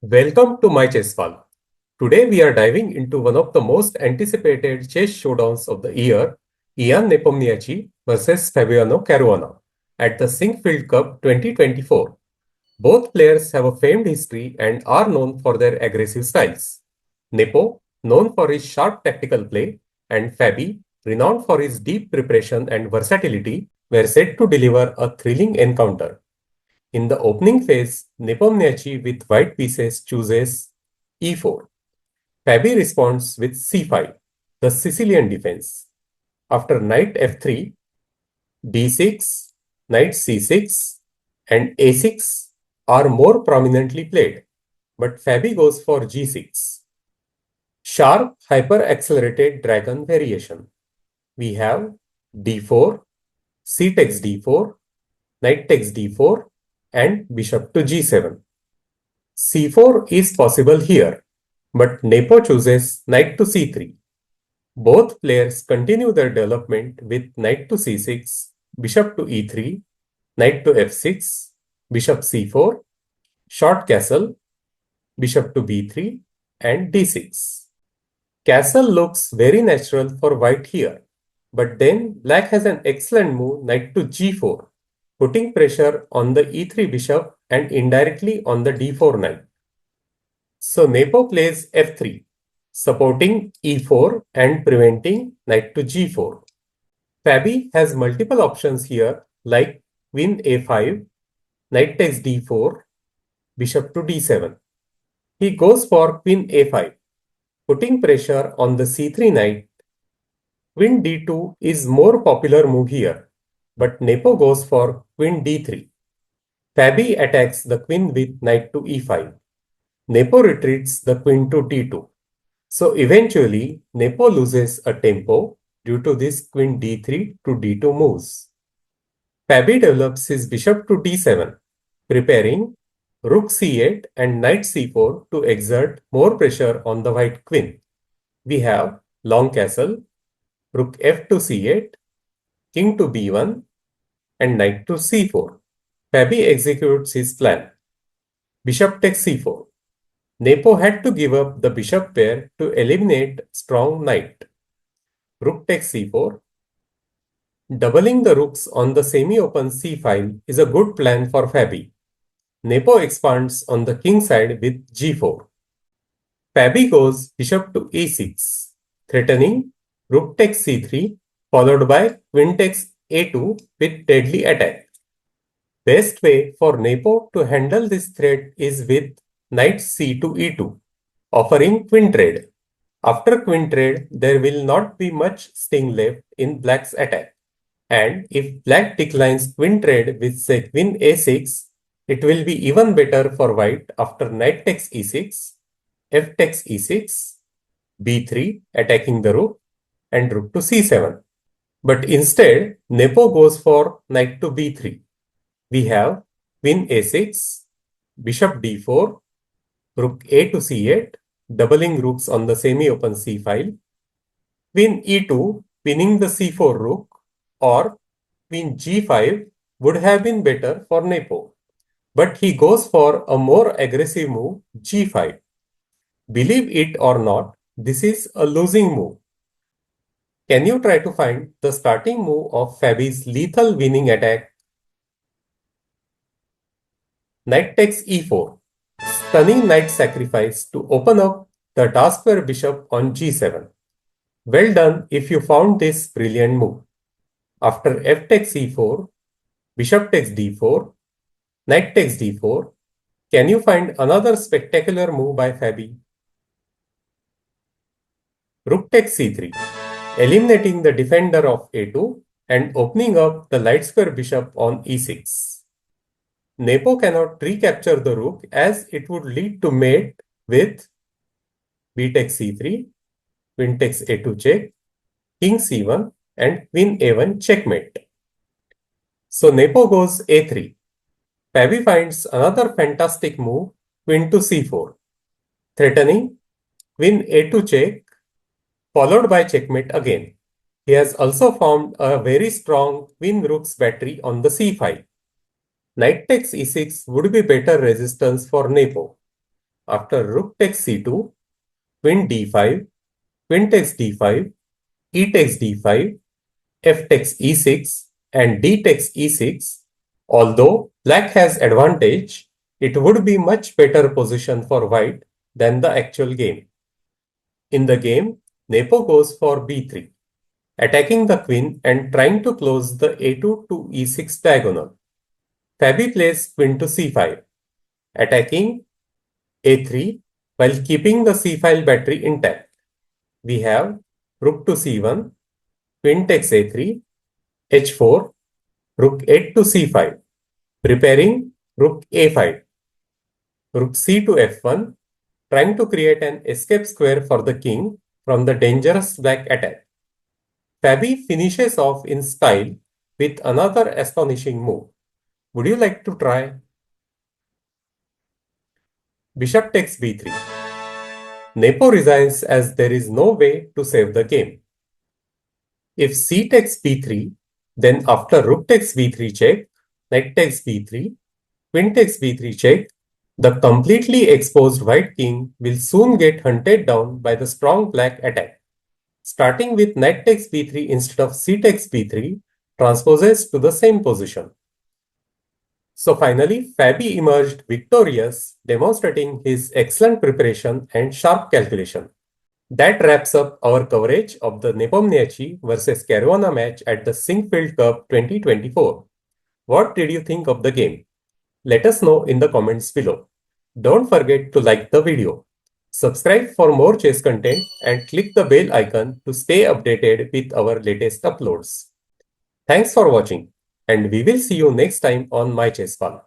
Welcome to my chess file. Today we are diving into one of the most anticipated chess showdowns of the year, Ian Nepomniachtchi versus Fabiano Caruana at the Sinquefield Cup 2024. Both players have a famed history and are known for their aggressive styles. Nepo, known for his sharp tactical play, and Fabi, renowned for his deep preparation and versatility, were set to deliver a thrilling encounter. In the opening phase, Nepomniachtchi with white pieces chooses e4. Fabi responds with c5, the Sicilian defense. After knight f3, d6, knight c6, and a6 are more prominently played, but Fabi goes for g6. Sharp hyper-accelerated dragon variation. We have d4, c takes d4, knight takes d4, and bishop to g7. c4 is possible here, but Nepo chooses knight to c3. Both players continue their development with knight to c6, bishop to e3, knight to f6, bishop c4, short castle, bishop to b3, and d6. Castle looks very natural for white here, but then black has an excellent move knight to g4, putting pressure on the e3 bishop and indirectly on the d4 knight. So Nepo plays f3, supporting e4 and preventing knight to g4. Fabi has multiple options here like queen a5, knight takes d4, bishop to d7. He goes for queen a5, putting pressure on the c3 knight. Queen d2 is more popular move here, but Nepo goes for queen d3. Fabi attacks the queen with knight to e5. Nepo retreats the queen to d2. So eventually, Nepo loses a tempo due to this queen d3 to d2 moves. Fabi develops his bishop to d7, preparing rook c8 and knight c4 to exert more pressure on the white queen. We have long castle, rook f to c8, king to b1, and knight to c4. Fabi executes his plan. Bishop takes c4. Nepo had to give up the bishop pair to eliminate strong knight. Rook takes c4. Doubling the rooks on the semi-open c file is a good plan for Fabi. Nepo expands on the king side with g4. Fabi goes bishop to e6, threatening rook takes c3, followed by queen takes a2 with deadly attack. Best way for Nepo to handle this threat is with knight c to e2, offering queen trade. After queen trade, there will not be much sting left in black's attack. And if black declines queen trade with say queen a6, it will be even better for white after knight takes e6, f takes e6, b3 attacking the rook, and rook to c7. But instead, Nepo goes for knight to b3. We have queen a6, bishop d4, rook a to c8, doubling rooks on the semi-open c file, queen e2 pinning the c4 rook, or queen g5 would have been better for Nepo. But he goes for a more aggressive move, g5. Believe it or not, this is a losing move. Can you try to find the starting move of Fabi's lethal winning attack? Knight takes e4. Stunning knight sacrifice to open up the dark square bishop on g7. Well done if you found this brilliant move. After f takes e4, bishop takes d4, knight takes d4. Can you find another spectacular move by Fabi? Rook takes c3, eliminating the defender of a2 and opening up the light square bishop on e6. Nepo cannot recapture the rook as it would lead to mate with b takes c3, queen takes a2 check, king c1, and queen a1 checkmate. So Nepo goes a3. Fabi finds another fantastic move, queen to c4, threatening queen a2 check, followed by checkmate again. He has also formed a very strong queen rooks battery on the c file. Knight takes e6 would be better resistance for Nepo. after rook takes c2, queen d5, queen takes d5, e takes d5, f takes e6, and d takes e6. Although black has advantage, it would be much better position for white than the actual game. In the game, Nepo goes for b3, attacking the queen and trying to close the a2 to e6 diagonal. Fabi plays queen to c5, attacking a3 while keeping the c file battery intact. We have rook to c1, queen takes a3, h4, rook 8 to c5, preparing rook a5, rook c to f1, trying to create an escape square for the king from the dangerous black attack. Fabi finishes off in style with another astonishing move. Would you like to try? Bishop takes b3. Nepo resigns as there is no way to save the game. If c takes b3, then after rook takes b3 check, knight takes b3, queen takes b3 check, the completely exposed white king will soon get hunted down by the strong black attack. Starting with knight takes b3 instead of c takes b3 transposes to the same position. So finally, Fabi emerged victorious, demonstrating his excellent preparation and sharp calculation. That wraps up our coverage of the Nepomniachtchi versus Caruana match at the Sinquefield Cup 2024. What did you think of the game? Let us know in the comments below. Don't forget to like the video. Subscribe for more chess content and click the bell icon to stay updated with our latest uploads. Thanks for watching, and we will see you next time on My Chess Pal.